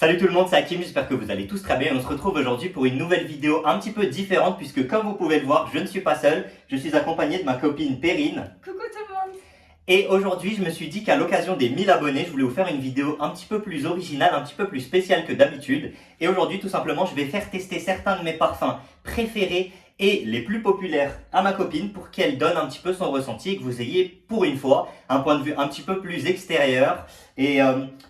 Salut tout le monde, c'est Hakim, j'espère que vous allez tous très bien. On se retrouve aujourd'hui pour une nouvelle vidéo un petit peu différente puisque comme vous pouvez le voir, je ne suis pas seul, je suis accompagné de ma copine Perrine. Coucou tout le monde. Et aujourd'hui, je me suis dit qu'à l'occasion des 1000 abonnés, je voulais vous faire une vidéo un petit peu plus originale, un petit peu plus spéciale que d'habitude. Et aujourd'hui, tout simplement, je vais faire tester certains de mes parfums préférés et les plus populaires à ma copine pour qu'elle donne un petit peu son ressenti et que vous ayez pour une fois un point de vue un petit peu plus extérieur et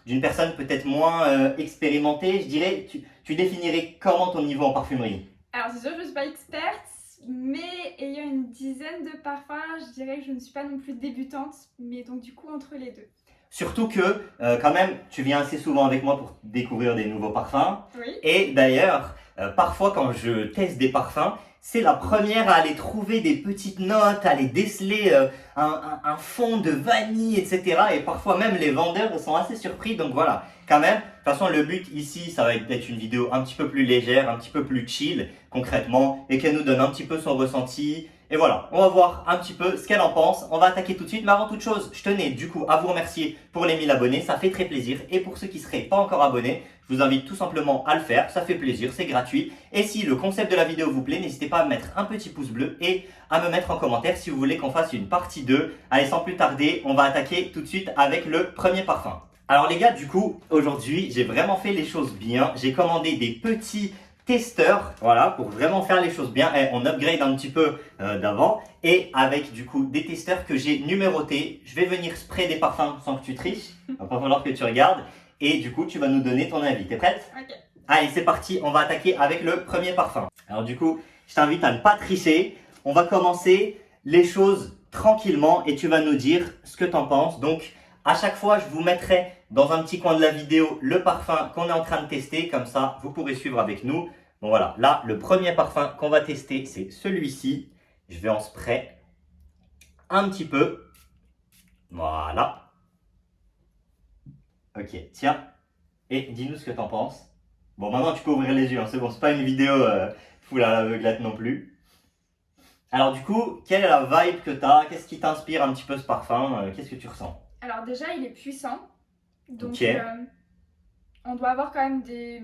d'une personne peut-être moins expérimentée. Je dirais, tu définirais comment ton niveau en parfumerie? Alors c'est sûr que je ne suis pas experte, mais ayant une dizaine de parfums, je dirais que je ne suis pas non plus débutante, mais donc du coup entre les deux. Surtout que, quand même, tu viens assez souvent avec moi pour découvrir des nouveaux parfums. Oui. Et d'ailleurs, parfois quand je teste des parfums, c'est la première à aller trouver des petites notes, à aller déceler un fond de vanille, etc. Et parfois même les vendeurs sont assez surpris. Donc voilà, quand même, de toute façon le but ici, ça va être une vidéo un petit peu plus légère, un petit peu plus chill, concrètement, et qu'elle nous donne un petit peu son ressenti. Et voilà, on va voir un petit peu ce qu'elle en pense. On va attaquer tout de suite. Mais avant toute chose, je tenais du coup à vous remercier pour les 1000 abonnés. Ça fait très plaisir. Et pour ceux qui ne seraient pas encore abonnés, je vous invite tout simplement à le faire. Ça fait plaisir, c'est gratuit. Et si le concept de la vidéo vous plaît, n'hésitez pas à mettre un petit pouce bleu et à me mettre en commentaire si vous voulez qu'on fasse une partie 2. Allez, sans plus tarder, on va attaquer tout de suite avec le premier parfum. Alors les gars, du coup, aujourd'hui, j'ai vraiment fait les choses bien. J'ai commandé des petits testeurs, voilà, pour vraiment faire les choses bien. Et on upgrade un petit peu d'avant. Et avec du coup des testeurs que j'ai numérotés. Je vais venir sprayer des parfums sans que tu triches. Il va pas falloir que tu regardes. Et du coup, tu vas nous donner ton avis. T'es prête? Ok. Allez, c'est parti. On va attaquer avec le premier parfum. Alors du coup, je t'invite à ne pas tricher. On va commencer les choses tranquillement et tu vas nous dire ce que tu en penses. Donc, à chaque fois, je vous mettrai dans un petit coin de la vidéo le parfum qu'on est en train de tester. Comme ça, vous pourrez suivre avec nous. Bon voilà, là, le premier parfum qu'on va tester, c'est celui-ci. Je vais en spray un petit peu. Voilà. Ok, tiens. Et dis-nous ce que tu en penses. Bon, maintenant, tu peux ouvrir les yeux. Hein, c'est bon, c'est pas une vidéo full à l'aveuglette non plus. Alors du coup, quelle est la vibe que tu as? Qu'est-ce qui t'inspire un petit peu ce parfum? Qu'est-ce que tu ressens? Alors déjà il est puissant, donc Ok. on doit avoir quand même des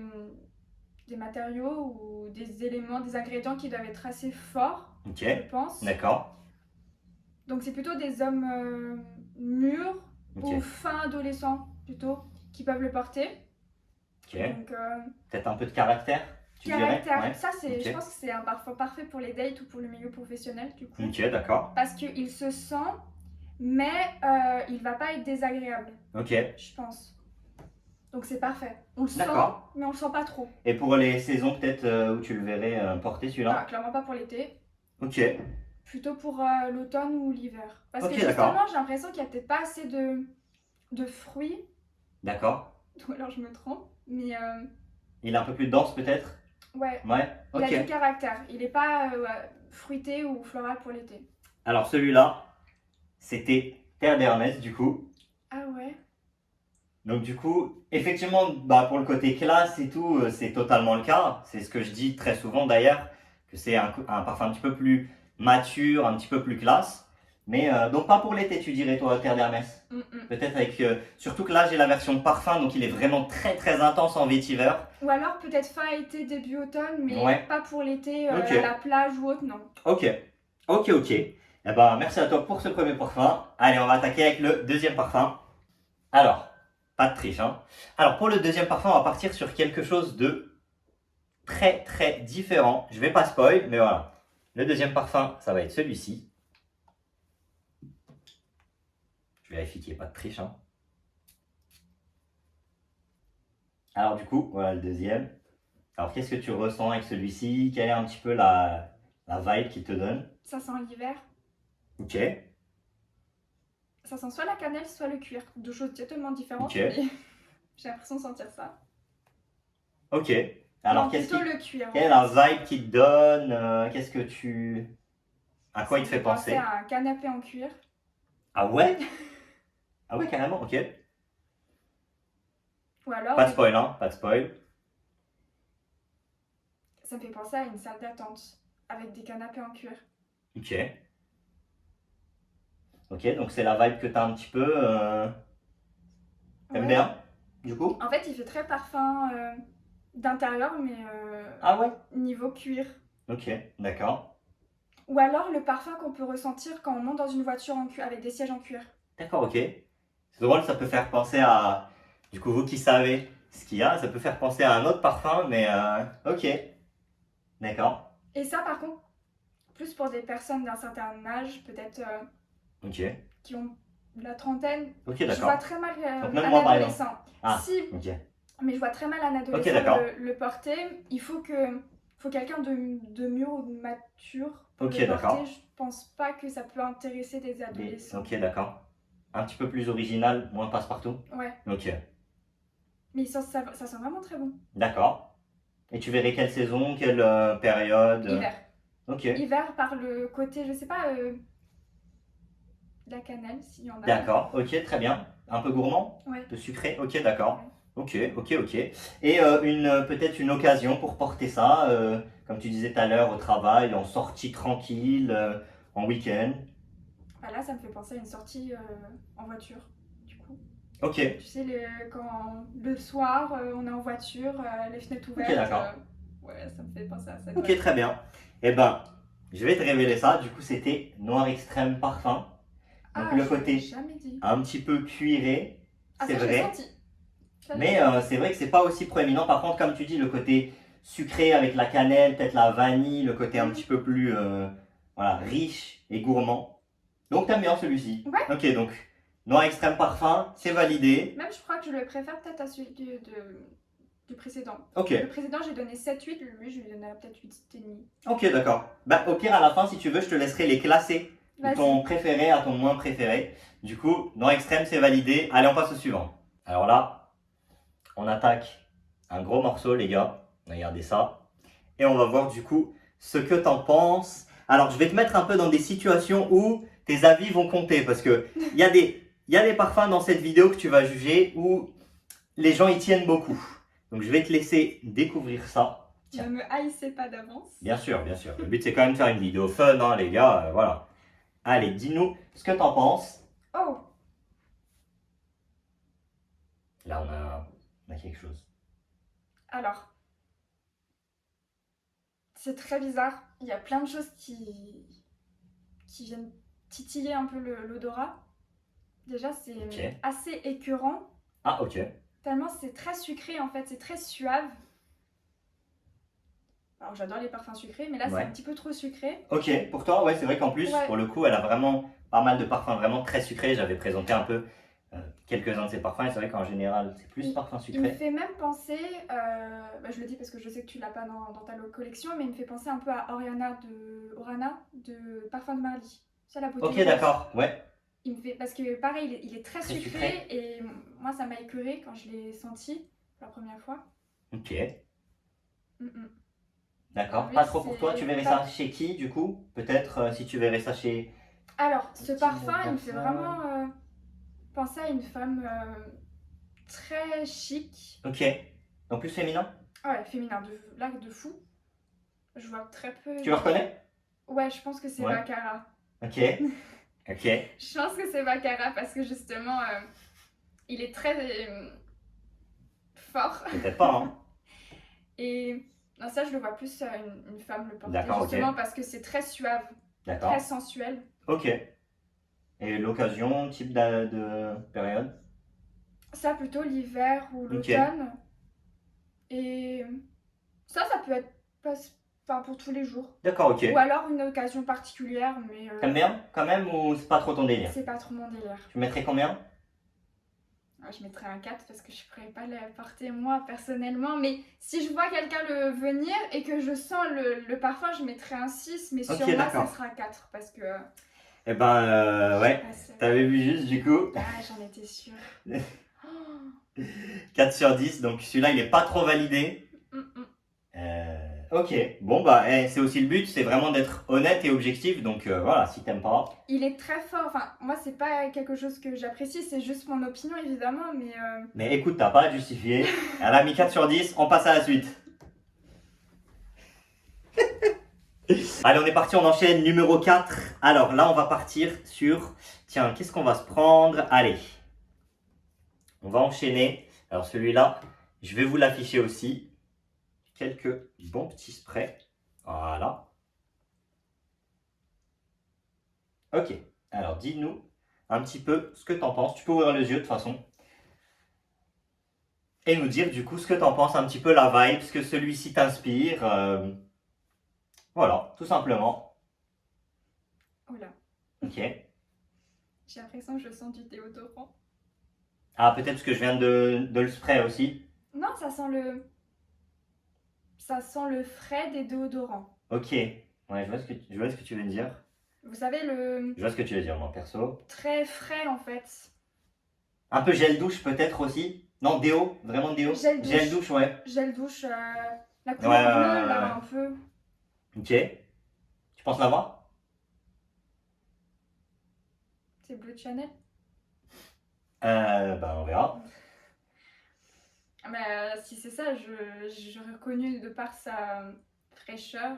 matériaux ou des éléments, des ingrédients qui doivent être assez forts, Ok, je pense. d'accord. Donc c'est plutôt des hommes mûrs Ok, ou fin adolescents plutôt qui peuvent le porter. ok. Donc Peut-être un peu de caractère, tu dirais? caractère, Ouais. ça c'est, Ok, je pense que c'est un parfum parfait pour les dates ou pour le milieu professionnel du coup. ok, d'accord. Parce qu'il se sent, mais il va pas être désagréable, Ok, je pense. Donc c'est parfait. On le sent, d'accord. mais on le sent pas trop. Et pour les saisons peut-être où tu le verrais porter Ah, celui-là? clairement pas pour l'été, Ok, plutôt pour l'automne ou l'hiver. Parce que ok, justement, d'accord. j'ai l'impression qu'il y a peut-être pas assez de fruits, D'accord. ou alors je me trompe, mais Il est un peu plus dense peut-être? ouais, Ouais, il a ok. du caractère. Il est pas fruité ou floral pour l'été. Alors celui-là, c'était Terre d'Hermès du coup. Ah ouais. Donc du coup, effectivement, bah, pour le côté classe et tout, c'est totalement le cas. C'est ce que je dis très souvent d'ailleurs, que c'est un parfum un petit peu plus mature, un petit peu plus classe. Mais donc pas pour l'été, tu dirais toi, Terre d'Hermès. Mm, mm. Peut-être avec... surtout que là, j'ai la version de parfum, donc il est vraiment très très intense en vétiver. Ou alors peut-être fin été, début automne, mais Ouais, pas pour l'été, ok, à la plage ou autre, non. ok, ok. Eh ben, merci à toi pour ce premier parfum. Allez, on va attaquer avec le deuxième parfum. Alors, pas de triche, hein. Alors, pour le deuxième parfum, on va partir sur quelque chose de très très différent. Je vais pas spoil, mais voilà. Le deuxième parfum, ça va être celui-ci. Je vérifie qu'il n'y ait pas de triche, hein. Alors, du coup, voilà le deuxième. Alors, qu'est-ce que tu ressens avec celui-ci? Quelle est un petit peu la vibe qu'il te donne? Ça sent l'hiver. Ok, Ça sent soit la cannelle, soit le cuir. Deux choses totalement différentes, ok, mais j'ai l'impression de sentir ça. ok. Alors, Non, plutôt le cuir. quelle est En la fait. vibe qu'il te donne? Qu'est-ce que tu... À quoi Ça il me te fait fait penser penser? à un canapé en cuir. Ah ouais? Ah ouais, carrément, ok. Ou alors, Pas de spoil, hein, pas de spoil. ça me fait penser à une salle d'attente avec des canapés en cuir. Ok. Ok, donc c'est la vibe que t'as un petit peu. T'aimes Ouais, bien? du coup? En fait, il fait très parfum d'intérieur, mais Ah ouais? niveau cuir. Ok, d'accord. Ou alors le parfum qu'on peut ressentir quand on monte dans une voiture en cuir, avec des sièges en cuir. D'accord, ok. C'est drôle, ça peut faire penser à... Du coup, vous qui savez ce qu'il y a, ça peut faire penser à un autre parfum, mais ok. D'accord. Et ça, par contre, plus pour des personnes d'un certain âge, peut-être Ok. qui ont la trentaine, Ok, je vois d'accord. très mal Donc même un moi, par exemple. adolescent. Ah, Si, ok. mais je vois très mal un Ok, adolescent d'accord. le porter. Il faut quelqu'un de mûr ou de mature pour Ok, le d'accord. porter. Je pense pas que ça peut intéresser des adolescents. Ok, d'accord. Un petit peu plus original, moins passe-partout. Ouais, Ok, mais ça sent vraiment très bon. d'accord. Et tu verrais quelle saison, quelle période Hiver. Ok, Hiver par le côté, je sais pas, la cannelle, s'il y en a. d'accord. Ok, très bien. Un peu gourmand? Ouais. Un peu sucré? Ok, d'accord. Ouais. Ok. Et peut-être une occasion pour porter ça, comme tu disais tout à l'heure, au travail, en sortie tranquille, en week-end. Ah, là, ça me fait penser à une sortie en voiture, du coup. Ok, Tu sais, quand le soir, on est en voiture, les fenêtres ouvertes. d'accord. Ouais, ça me fait penser à ça. Ok, très bien. Eh ben, je vais te révéler ça. Du coup, c'était Noir Extrême Parfum. Donc Ah, le je l'ai côté jamais dit. un petit peu cuiré, Ah, c'est ça, j'ai vrai. senti. Ça, j'ai Mais senti. c'est vrai que c'est pas aussi proéminent. Par contre, comme tu dis, le côté sucré avec la cannelle, peut-être la vanille, le côté un Mhm. petit peu plus voilà, riche et gourmand. Donc t'aimes bien celui-ci. Ouais. Ok, donc Noir Extrême Parfum, c'est validé. Même, je crois que je le préfère peut-être à celui du précédent. Ok, Le précédent, j'ai donné 7-8, lui, je lui donnerais peut-être 8,5. ok, d'accord. Bah, au pire, à la fin, si tu veux, je te laisserai les classer de ton Vas-y. préféré à ton moins préféré. Du coup, Noir Extrême, c'est validé. Allez, on passe au suivant. Alors là, on attaque un gros morceau, les gars. Regardez ça. Et on va voir du coup ce que t'en penses. Alors, je vais te mettre un peu dans des situations où tes avis vont compter. Parce que il y a des parfums dans cette vidéo que tu vas juger où les gens y tiennent beaucoup. Donc, je vais te laisser découvrir ça. Tiens. Ne me haïssez pas d'avance. Bien sûr, bien sûr. Le but, c'est quand même de faire une vidéo fun, hein, les gars. Voilà. Allez, dis-nous ce que t'en penses. Oh, Là, on a quelque chose. alors, c'est très bizarre. Il y a plein de choses qui viennent titiller un peu l'odorat. Déjà, c'est Ok. assez écœurant. Ah, ok. Tellement c'est très sucré en fait, c'est très suave. Alors j'adore les parfums sucrés, mais là c'est Ouais. un petit peu trop sucré. Ok, pour toi, ouais, c'est vrai qu'en plus, Ouais. pour le coup, elle a vraiment pas mal de parfums vraiment très sucrés. J'avais présenté un peu quelques-uns de ces parfums et c'est vrai qu'en général, c'est plus parfum Il me sucré. fait même penser, je le dis parce que je sais que tu l'as pas dans ta collection, mais il me fait penser un peu à Orana de Parfum de Marly. C'est la beauté Ok, rose. d'accord, ouais. Il me fait, parce que pareil, il est très Très sucré, et moi ça m'a écœuré quand je l'ai senti pour la première fois. Ok, Mm, mm. d'accord. Lui, Pas trop pour c'est toi. Tu verrais pas- ça chez qui, du coup? Peut-être si tu verrais ça chez... Alors, ce Quel type parfum, de il me fait personne? vraiment penser à une femme très chic. Ok. En plus féminin? Ah ouais, féminin, là de fou. Je vois très peu. Tu le reconnais? Ouais, je pense que c'est Ouais. Baccarat. Ok, ok. Je pense que c'est Baccarat parce que justement, il est très fort. Peut-être pas, hein. Et non, ça, je le vois plus une femme le porter. D'accord, ok. Justement parce que c'est très suave, D'accord. très sensuel. Ok. Et l'occasion, type de période? Ça, plutôt l'hiver ou Ok. l'automne. Et ça peut être enfin, pour tous les jours. D'accord, ok. Ou alors une occasion particulière, mais T'aimes bien quand même ou c'est pas trop ton délire? c'est pas trop mon délire. Tu mettrais combien? Ah, je mettrais un 4 parce que je pourrais pas le porter moi personnellement. Mais si je vois quelqu'un le venir et que je sens le parfum, je mettrais un 6. Mais Ok, sur moi, ça d'accord. sera 4 parce que. Eh ben, ouais. Passe. T'avais vu juste du coup. Ah, j'en étais sûre. Oh. 4 sur 10, donc celui-là il est pas trop validé. Mm, mm. Ok, bon bah c'est aussi le but, c'est vraiment d'être honnête et objectif, donc voilà, si t'aimes pas. Il est très fort. Enfin, moi, c'est pas quelque chose que j'apprécie, c'est juste mon opinion évidemment. Mais Mais écoute, t'as pas à justifier. Elle a mis 4 sur 10, on passe à la suite. Allez, on est parti, on enchaîne numéro 4. Alors là, on va partir sur... Tiens, qu'est-ce qu'on va se prendre? Allez, on va enchaîner Alors celui-là, je vais vous l'afficher aussi. Quelques bons petits sprays. Voilà. Ok, alors dis-nous un petit peu ce que t'en penses. Tu peux ouvrir les yeux de toute façon. Et nous dire du coup ce que t'en penses, un petit peu la vibe, ce que celui-ci t'inspire. Voilà, tout simplement. Oh là, Ok. j'ai l'impression que je sens du déodorant. Ah, peut-être parce que je viens de le spray aussi. Non, ça sent le frais des déodorants. Ok. Ouais, je vois ce que tu veux dire. Vous savez, le Je vois ce que tu veux dire, moi, perso. très frais en fait. Un peu gel douche, peut-être aussi. Non, déo, vraiment déo. Gel douche. Gel douche, ouais. Gel douche, la Ouais, couleur bleue là, un peu. Ok. Tu penses l'avoir? C'est bleu de Chanel. Bah, on verra. Mais si c'est ça, je reconnu de par sa fraîcheur,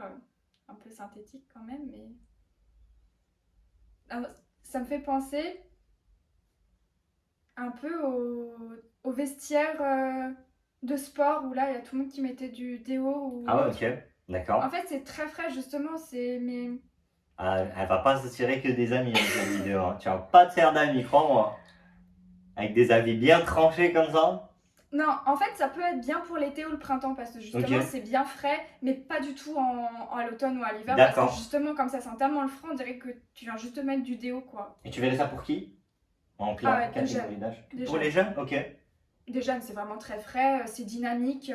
un peu synthétique quand même, mais alors, ça me fait penser un peu au vestiaire de sport où là il y a tout le monde qui mettait du déo ou Ah ouais, autre. ok. D'accord. En fait, c'est très frais justement, c'est mais Ah, elle va pas s'attirer que des amis avec cette vidéo, hein. Tu vas pas te faire d'amis, crois-moi. Avec des avis bien tranchés comme ça. non, en fait, ça peut être bien pour l'été ou le printemps parce que justement Ok. c'est bien frais, mais pas du tout à l'automne ou à l'hiver parce que D'accord. justement comme ça sent tellement le frais, on dirait que tu viens juste de mettre du déo quoi. Et tu verrais ça pour qui? En Ah ouais, catégorie d'âge? des Pour jeunes. les jeunes? Ok. Déjà, c'est vraiment très frais, c'est dynamique.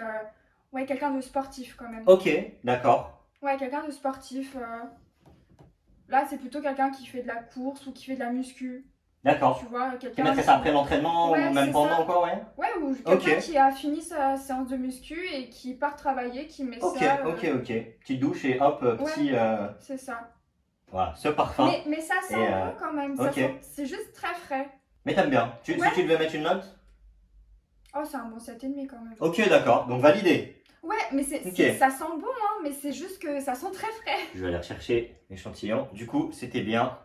Ouais, quelqu'un de sportif quand même. Ok, d'accord. Ouais, quelqu'un de sportif. Là, c'est plutôt quelqu'un qui fait de la course ou qui fait de la muscu. D'accord. Tu vois, Tu quelqu'un mettrais ça après l'entraînement Ouais, ou même c'est pendant ça. quoi, ouais? Ouais, ou quelqu'un Ok. qui a fini sa séance de muscu et qui part travailler, qui met Ok, ça. ok, ok. Petite douche et hop, Ouais, petit. c'est ça. Voilà, ce parfum. Mais ça sent Et bon quand même. ok. C'est juste très frais. Mais t'aimes bien. Si Ouais. tu devais mettre une note? Oh, c'est un bon 7,5 quand même. Ok, d'accord. Donc validé. Ouais, mais Ok. ça sent bon, hein, mais c'est juste que ça sent très frais. Je vais aller rechercher l'échantillon. Du coup, c'était bien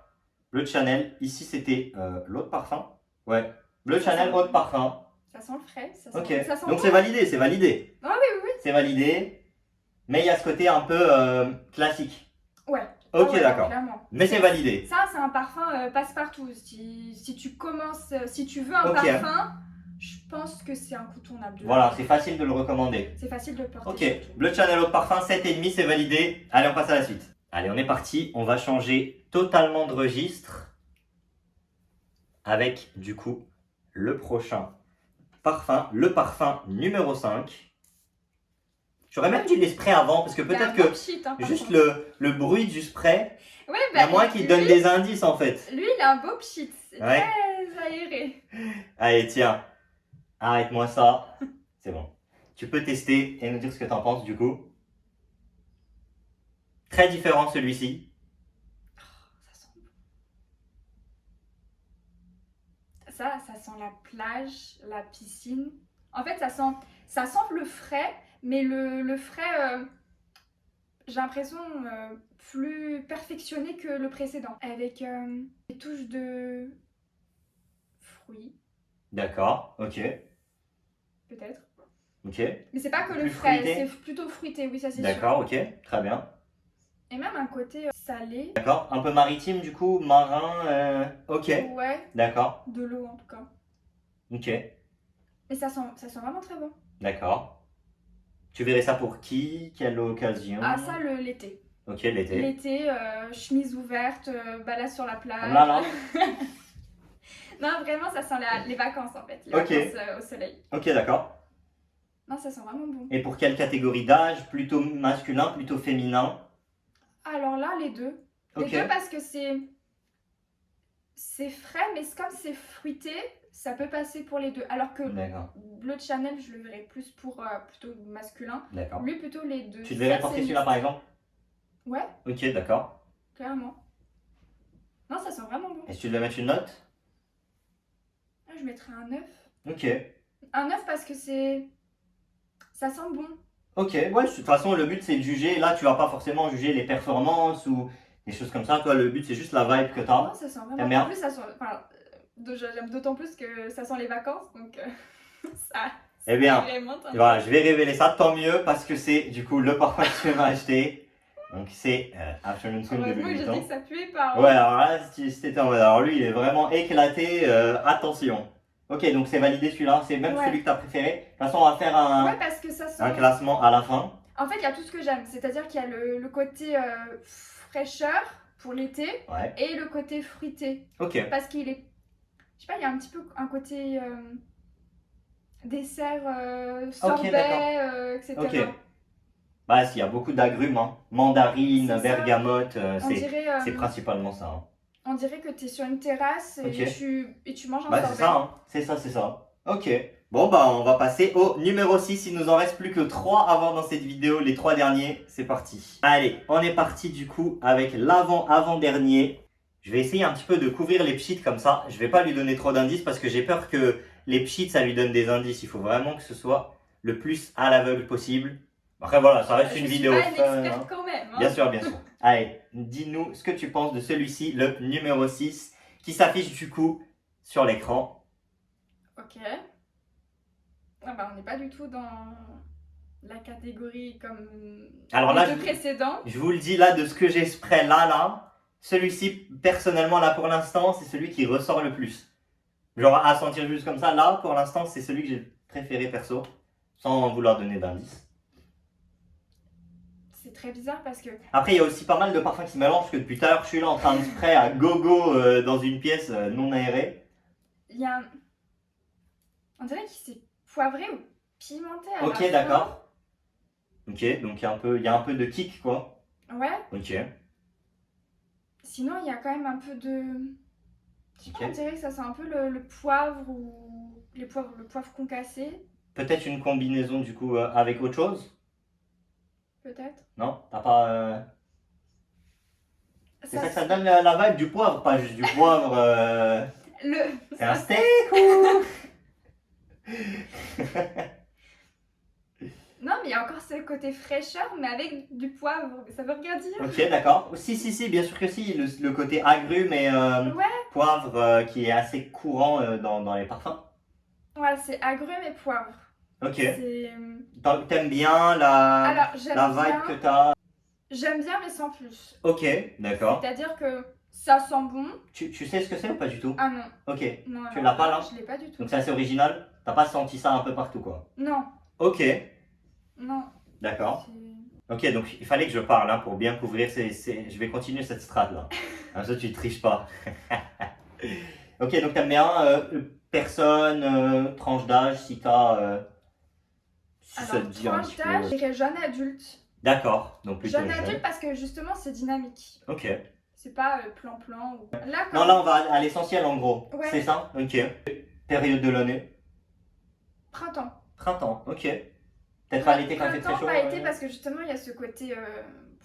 Bleu de Chanel. Ici, c'était l'eau de parfum. Ouais. Bleu de Ça Chanel, sent- eau de parfum. Ça sent le frais, ça Ok. sent Donc bon. c'est validé, c'est validé. Ah oui, oui, C'est validé. Mais il y a ce côté un peu classique. oui. Ouais. Ok, Ah ouais, d'accord. clairement. Mais c'est validé. Ça, c'est un parfum passe-partout. Si tu commences, si tu veux un Ok. parfum, je pense que c'est incontournable. Voilà, c'est facile de le recommander. C'est facile de le porter. Ok, surtout. Bleu de Chanel eau de parfum, 7,5, c'est validé. Allez, on passe à la suite. Allez, on est parti. On va changer totalement de registre avec, du coup, le prochain parfum, le parfum numéro 5. J'aurais même dû les sprayer avant parce que Il y a peut-être un bon que shit, hein, par juste contre. le bruit du spray, Ouais, il y a moins qui donne des indices en fait. Lui, il a un beau pchit. C'est Ouais. très aéré. Allez, tiens, arrête-moi ça. C'est bon. Tu peux tester et nous dire ce que t'en penses du coup. Très différent celui-ci. Ça sent bon. Ça sent la plage, la piscine. En fait, ça sent le frais, mais le frais, j'ai l'impression plus perfectionné que le précédent. Avec des touches de fruits, D'accord, ok, peut-être. ok. Mais c'est pas que le Plus frais, fruité. c'est plutôt fruité, oui, ça c'est sûr. D'accord, ok, très bien. Et même un côté salé. D'accord, un peu maritime du coup, marin, ok, Ouais, d'accord, de l'eau en tout cas. ok, Mais ça sent vraiment très bon. d'accord. Tu verrais ça pour qui? Quelle occasion? Ah, ça, l'été. Ok, l'été. L'été, chemise ouverte, balade sur la plage. Là, là. Non, vraiment, ça sent les vacances en fait. Les Ok. vacances au soleil. Ok, d'accord. Non, ça sent vraiment bon. Et pour quelle catégorie d'âge? Plutôt masculin, plutôt féminin? Alors là, les deux. Les Ok. deux parce que c'est frais, mais comme c'est fruité, ça peut passer pour les deux. Alors que D'accord, Bleu de Chanel, je le verrais plus pour plutôt masculin. d'accord. Lui, plutôt les deux. Tu devrais Ça, porter c'est celui-là par exemple? Ouais, Ok, d'accord. clairement. Non, ça sent vraiment bon. Est-ce que tu devais mettre une note? Ah, je mettrais un 9. Ok. Un 9 parce que ça sent bon. Ok, ouais, de toute façon, le but c'est de juger. Là, tu vas pas forcément juger les performances ou des choses comme ça. Toi, le but c'est juste la vibe que tu as. Non, ça sent T'aimes vraiment. bien? En plus, ça sent. Enfin, j'aime d'autant plus que ça sent les vacances. Donc, Ça, Eh bien, vraiment un- voilà, je vais révéler ça, tant mieux, parce que c'est du coup le parfum que tu m'as acheté. Donc c'est Afternoon Swim de Heureusement Louis que j'ai dit Vuitton. que ça puait pas. Ouais, Hein. alors là, si c'était en mode, alors lui, il est vraiment éclaté, attention. Ok, donc c'est validé celui-là, c'est même celui Ouais. que tu as préféré. De toute façon, on va faire Ouais, parce que ça sent. un classement à la fin. En fait, il y a tout ce que j'aime. C'est-à-dire qu'il y a le côté fraîcheur pour l'été Ouais, et le côté fruité. ok, Parce qu'il est. Je sais pas, il y a un petit peu un côté dessert, ok, d'accord. sorbet, etc. Ok. Bah, s'il y a beaucoup d'agrumes, hein. Mandarine, C'est ça. bergamote, On dirait, c'est principalement ça, hein. on dirait que tu es sur une terrasse Ok. et tu manges un Bah, c'est sorbet. ça, hein. C'est ça, c'est ça. Ok. Bon, bah, on va passer au numéro 6. Il nous en reste plus que 3 à voir dans cette vidéo. Les 3 derniers, c'est parti. Allez, on est parti du coup avec l'avant-avant-dernier. Je vais essayer un petit peu de couvrir les pchits comme ça. Je vais pas lui donner trop d'indices parce que j'ai peur que les pchits, ça lui donne des indices. Il faut vraiment que ce soit le plus à l'aveugle possible. Après, voilà, ça reste une vidéo Je suis pas fun, une hein. experte quand même. Hein. Bien sûr, bien sûr. Allez, dis-nous ce que tu penses de celui-ci, le numéro 6, qui s'affiche du coup sur l'écran. Ok. Ah bah, on n'est pas du tout dans la catégorie comme Alors les là, deux précédents. je vous le dis là, de ce que j'ai spray là, celui-ci, personnellement, là pour l'instant, c'est celui qui ressort le plus. Genre à sentir juste comme ça, là, pour l'instant, c'est celui que j'ai préféré perso, sans vouloir donner d'indice. C'est très bizarre parce que Après, il y a aussi pas mal de parfums qui se mélangent, parce que depuis tout à l'heure, je suis là en train de spray à gogo dans une pièce non aérée. il y a un... On dirait qu'il s'est poivré ou pimenté à Ok, la fin. d'accord. Ok, donc il y a un peu de kick, quoi. Ouais. Ok, Sinon, il y a quand même un peu de... Je sais pas, on ok. dirait que ça sent un peu le poivre ou le poivre concassé, Peut-être une combinaison du coup avec autre chose? peut-être. Non? T'as pas. C'est ça que ça donne la vibe du poivre, pas juste du poivre. Le... C'est un steak ou. Non, mais il y a encore ce côté fraîcheur, mais avec du poivre. Ça veut rien dire. Ok, d'accord. Si, si, si, bien sûr que si. Le côté agrumes et Ouais. poivre qui est assez courant dans les parfums. Ouais, c'est agrumes et poivre. Ok. C'est... T'aimes bien la, Alors, j'aime la vibe bien. que t'as? J'aime bien, mais sans plus. Ok, d'accord. C'est-à-dire que ça sent bon. Tu sais ce que c'est ou pas du tout? Ah non. Ok. Non, Tu non, l'as pas là? Je l'ai pas du tout. Donc c'est assez original? T'as pas senti ça un peu partout quoi? Non, Ok, non. d'accord. C'est- Ok, donc il fallait que je parle hein, pour bien couvrir Je vais continuer cette strat là. Comme ça, tu ne triches pas. Ok, donc t'aimes bien personne, tranche d'âge, si t'as. Si ça te Alors, dit un tranche petit d'âge, peu. je dirais jeune adulte. D'accord, donc plutôt Jeune jeune. adulte parce que justement, c'est dynamique. Ok. C'est pas plan-plan. Ou... Là, Non, quand... là on va à l'essentiel en gros. Ouais. C'est ça? Ok. Période de l'année? Printemps. Printemps, ok. Peut-être pas l'été quand il fait très Printemps, chaud. pas été parce que justement, il y a ce côté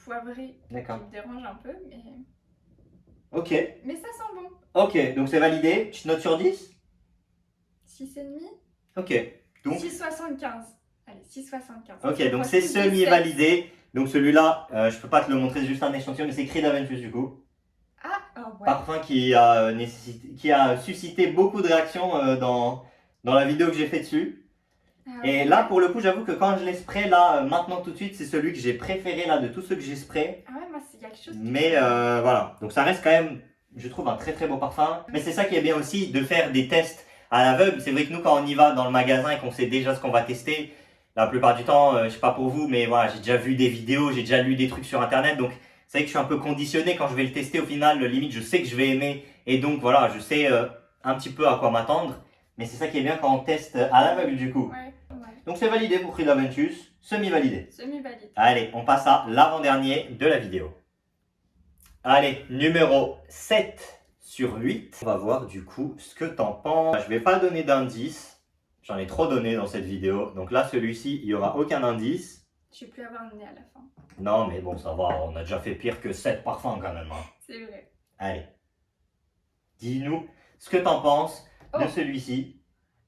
poivré qui D'accord. me dérange un peu. Ok. Mais ça sent bon. Ok, donc c'est validé. Tu te notes sur 10? 6,5. Ok. Donc 6,75. Allez, 6,75. ok, donc c'est semi-validé. Donc celui-là, je peux pas te le montrer, c'est juste un échantillon, mais c'est Creed Aventus du coup. Ah, ouais. Parfum qui a suscité beaucoup de réactions dans la vidéo que j'ai fait dessus. Ah, Et ouais. là, pour le coup, j'avoue que quand je l'ai spray, là, maintenant tout de suite, c'est celui que j'ai préféré là de tous ceux que j'ai spray. Ah ouais, moi, il y a quelque chose. Mais voilà, donc ça reste quand même, je trouve, un très très beau parfum. Mais c'est ça qui est bien aussi de faire des tests à l'aveugle. C'est vrai que nous, quand on y va dans le magasin et qu'on sait déjà ce qu'on va tester, la plupart du temps, je sais pas pour vous, mais voilà, j'ai déjà vu des vidéos, j'ai déjà lu des trucs sur internet, donc c'est vrai que je suis un peu conditionné quand je vais le tester au final. Limite, je sais que je vais aimer et donc voilà, je sais un petit peu à quoi m'attendre. Mais c'est ça qui est bien quand on teste à l'aveugle du coup. Ouais. Donc c'est validé pour Creed Aventus, semi-validé. Semi-valide. Allez, on passe à l'avant-dernier de la vidéo. Allez, numéro 7 sur 8. On va voir du coup ce que t'en penses. Je vais pas donner d'indice. J'en ai trop donné dans cette vidéo. Donc là, celui-ci, il n'y aura aucun indice. Je vais plus avoir le nez à la fin. Non, mais bon, ça va. On a déjà fait pire que 7 parfums quand même. Hein. C'est vrai. Allez. Dis-nous ce que t'en penses de Oh. celui-ci.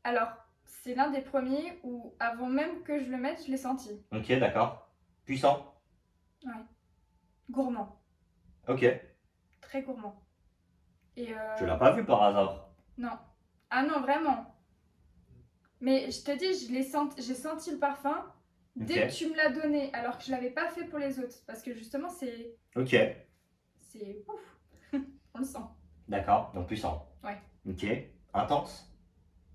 Alors, c'est l'un des premiers où, avant même que je le mette, je l'ai senti. Ok, d'accord. Puissant. Gourmand. Ok. Très gourmand. Et Tu l'as pas vu par hasard. non. Ah non, vraiment. Mais je te dis, j'ai senti le parfum dès Ok. que tu me l'as donné, alors que je l'avais pas fait pour les autres. Parce que justement, Ok. c'est ouf, on le sent. D'accord. Donc puissant. Ouais. Ok. Intense.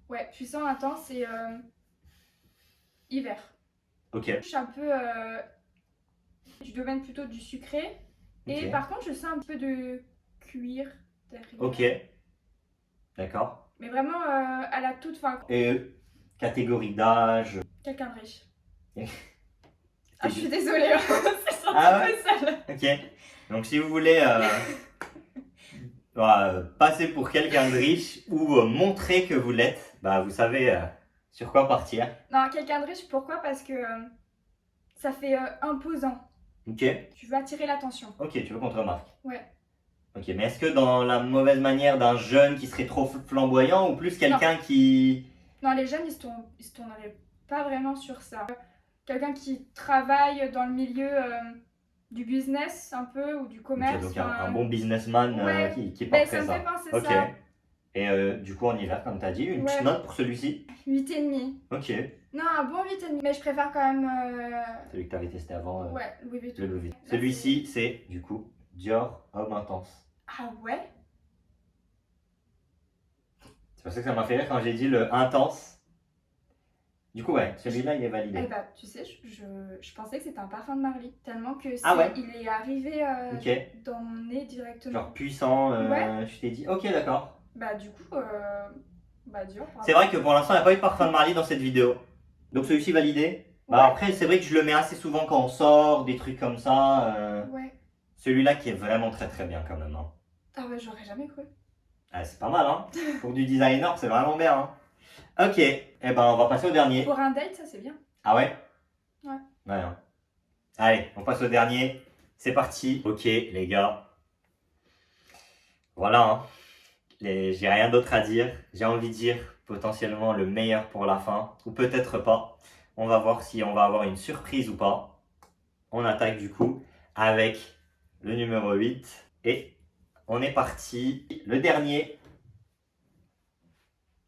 Ouais, puissant, intense et hiver. Ok. Je suis un peu du domaine plutôt du sucré. Et Ok. par contre, je sens un peu de cuir derrière. Ok. D'accord. Mais vraiment à la toute fin. Et catégorie d'âge. Quelqu'un de riche. Ok. Ah, je suis désolée, hein, c'est senti Ah ouais? peu sale. Ok. Donc si vous voulez passer pour quelqu'un de riche ou montrer que vous l'êtes, bah vous savez sur quoi partir. Non, quelqu'un de riche, pourquoi? Parce que ça fait imposant. Ok. Tu veux attirer l'attention. Ok, tu veux qu'on te remarque. Ouais. Ok, mais est-ce que dans la mauvaise manière d'un jeune qui serait trop flamboyant ou plus quelqu'un qui... Non, les jeunes, ils se tourneraient pas vraiment sur ça. Quelqu'un qui travaille dans le milieu du business un peu ou du commerce. Ok, donc un bon businessman Ouais. qui Ben, porterait ça me ça. fait penser Ok. ça. Et du coup en hiver, comme tu as dit, une petite Ouais. note pour celui-ci. 8,5. Ok. Non, un bon 8,5. Mais je préfère quand même. Celui que tu avais testé avant, Ouais, Louis Vuitton. le Louis Vuitton. Là, Celui-ci, c'est du coup Dior Homme Intense. Ah ouais? C'est pour ça que ça m'a fait rire quand j'ai dit le intense. Du coup, ouais, celui-là, il est Eh validé. bah, tu sais, je pensais que c'était un parfum de Marly. Tellement que Ah ouais? il est arrivé Ok. dans mon nez directement. Genre puissant, Ouais. je t'ai dit, ok, d'accord. Bah, du coup, bah, Dior. bravo. C'est vrai que pour l'instant, il n'y a pas eu de parfum de Marly dans cette vidéo. Donc celui-ci validé. Bah Ouais. après, c'est vrai que je le mets assez souvent quand on sort, des trucs comme ça. Ouais. Celui-là qui est vraiment très très bien quand même. Hein. Ah ouais, j'aurais jamais cru. Ah, c'est pas mal, hein. Pour du designer, c'est vraiment bien. Hein. Ok, et ben on va passer au dernier. Pour un date, ça c'est bien. Ah ouais? Ouais. Ouais. Hein. Allez, on passe au dernier. C'est parti. Ok, les gars. Voilà. Hein. J'ai rien d'autre à dire. J'ai envie de dire potentiellement le meilleur pour la fin. Ou peut-être pas. On va voir si on va avoir une surprise ou pas. On attaque du coup avec le numéro 8. Et on est parti. Le dernier.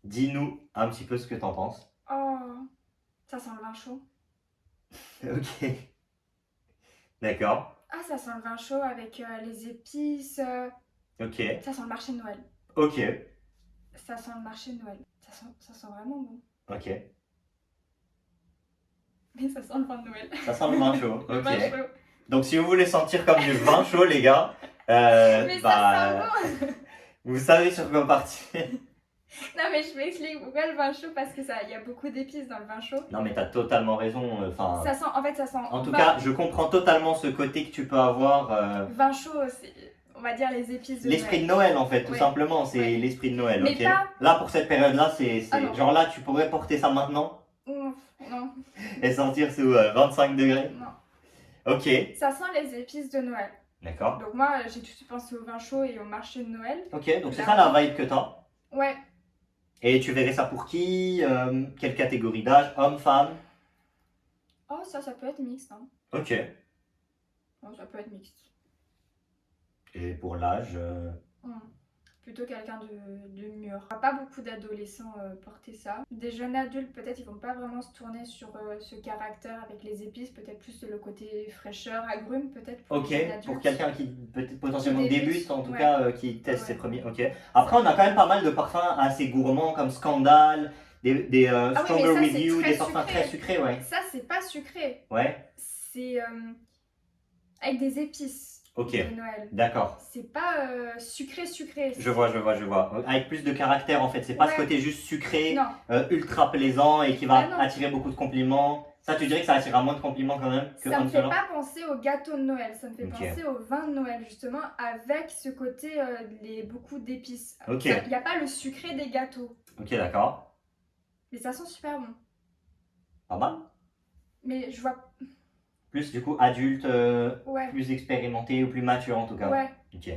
Dis-nous un petit peu ce que t'en penses. Oh, ça sent le vin chaud. Ok. D'accord. Ah, ça sent le vin chaud avec les épices. Ok. Ça sent le marché de Noël. Ok. Ça sent le marché de Noël. Ça sent vraiment bon. Ok. Mais ça sent le vin de Noël. Ça sent le vin chaud. Le Ok. vin chaud. Donc si vous voulez sentir comme du vin chaud, les gars, Mais ça sent bon. vous savez sur quoi partir. Non, mais je m'explique pourquoi le vin chaud, parce que il y a beaucoup d'épices dans le vin chaud. Non mais t'as totalement raison. Enfin, Ça sent, en fait, ça sent. en tout cas, je comprends totalement ce côté que tu peux avoir. Vin chaud, c'est, on va dire les épices de L'esprit de Noël. Noël en fait, tout Ouais. simplement, c'est Ouais. l'esprit de Noël. Mais Ok. pas- Là pour cette période-là, c'est Ah non. genre là, tu pourrais porter ça maintenant Non, et sortir sous 25 degrés. non. Ok. Ça sent les épices de Noël. D'accord. Donc moi, j'ai tout de suite pensé au vin chaud et au marché de Noël. Ok, donc c'est ça la vibe que t'as. Ouais. Et tu verrais ça pour qui quelle catégorie d'âge? Homme, femme? Oh, ça peut être mixte. Hein. Ok. Oh, ça peut être mixte. Et pour l'âge Plutôt quelqu'un de mûr. Pas beaucoup d'adolescents porter ça. Des jeunes adultes, peut-être, ils vont pas vraiment se tourner sur ce caractère avec les épices. Peut-être plus le côté fraîcheur, agrumes, peut-être. Ok, les jeunes adultes. pour quelqu'un qui peut-être potentiellement Qui débute, débute, en tout ouais. cas qui teste Ouais. ses premiers. Ok. Après, on a quand même pas mal de parfums assez gourmands comme Scandal, des Ah oui, Stronger mais ça, With c'est You, très des parfums sucré. très sucrés, ouais. Ça, c'est pas sucré. Ouais, C'est avec des épices ok, de Noël. d'accord. C'est pas sucré. Je vois. Avec plus de caractère en fait, c'est pas ce Ouais. côté juste sucré, Non, ultra plaisant et qui va Ah non. attirer beaucoup de compliments. Ça, tu dirais que ça attirera moins de compliments quand même que ça me Homme fait Selon? pas penser au gâteau de Noël. Ça me fait Ok. penser au vin de Noël, justement, avec ce côté, beaucoup d'épices. Ok. Il n'y a pas le sucré des gâteaux. Ok, d'accord. Mais ça sent super bon. Pas mal. Mais je vois. Plus du coup adulte, Ouais. plus expérimenté ou plus mature en tout cas. Ouais. Ok.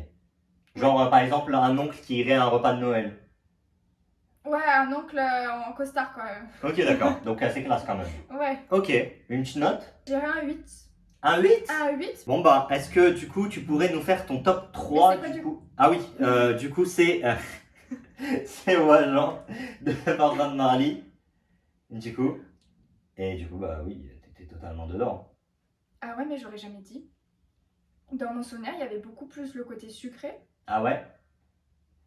Genre par exemple un oncle qui irait à un repas de Noël. Ouais, un oncle en costard quand même. Ok, d'accord. Donc assez classe quand même. Ouais. Ok. Une petite note? J'irais un 8. Un 8? Un 8. Bon bah, est-ce que du coup tu pourrais nous faire ton top 3 Mais c'est quoi, du coup? Ah oui, du coup c'est c'est Wajan de Pardon de Marly. Du coup, bah oui, t'étais totalement dedans. Ah ouais, mais j'aurais jamais dit. Dans mon souvenir, il y avait beaucoup plus le côté sucré. Ah ouais?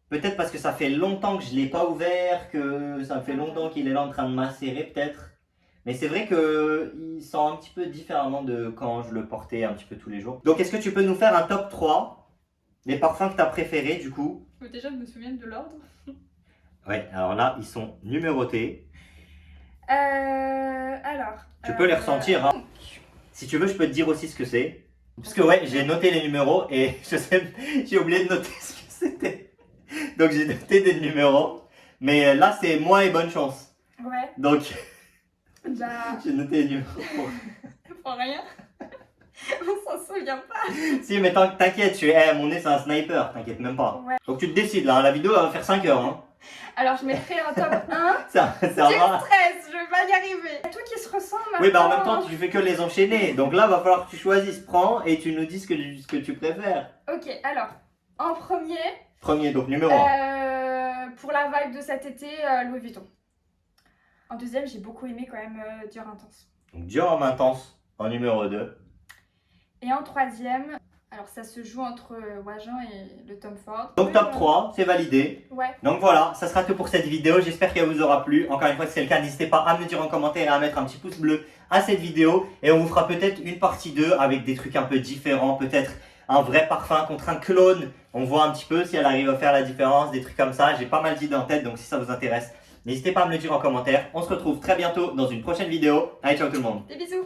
Peut-être parce que ça fait longtemps que je l'ai pas ouvert, que ça fait longtemps qu'il est là en train de macérer peut-être. Mais c'est vrai que il sent un petit peu différemment de quand je le portais un petit peu tous les jours. Donc est-ce que tu peux nous faire un top 3 des parfums que tu as préférés du coup? Faut déjà me souvenir de l'ordre. Ouais, alors là, ils sont numérotés. Alors. Tu peux les ressentir, hein. Si tu veux, je peux te dire aussi ce que c'est. Parce que ouais, j'ai noté les numéros et j'ai oublié de noter ce que c'était. Donc j'ai noté des numéros. Mais là, c'est moi et bonne chance. Ouais. Donc Bah. j'ai noté les numéros. Pour rien. On s'en souvient pas. Si, mais t'inquiète, mon nez c'est un sniper, t'inquiète même pas. Ouais. Donc tu te décides là, hein, la vidéo va faire 5 heures. Hein. Alors je mettrai un top 1. C'est un J'ai rare. stress, je vais pas y arriver. Tout qui se ressemble maintenant. Oui, bah en même temps, tu fais que les enchaîner. Donc là, va falloir que tu choisisses. Prends et tu nous dis ce que tu préfères. Ok, alors. En premier. Premier, donc numéro 1. Pour la vibe de cet été, Louis Vuitton. En deuxième, j'ai beaucoup aimé quand même Dior Intense. Donc Dior Homme Intense en numéro 2. Et en troisième, alors ça se joue entre Wagen et le Tom Ford. Donc Oui, top 3, c'est validé. Ouais. Donc voilà, ça sera tout pour cette vidéo. J'espère qu'elle vous aura plu. Encore une fois, si c'est le cas, n'hésitez pas à me le dire en commentaire et à mettre un petit pouce bleu à cette vidéo. Et on vous fera peut-être une partie 2 avec des trucs un peu différents. Peut-être un vrai parfum contre un clone. On voit un petit peu si elle arrive à faire la différence, des trucs comme ça. J'ai pas mal d'idées en tête, donc si ça vous intéresse, n'hésitez pas à me le dire en commentaire. On se retrouve très bientôt dans une prochaine vidéo. Allez, ciao tout le monde. Des bisous.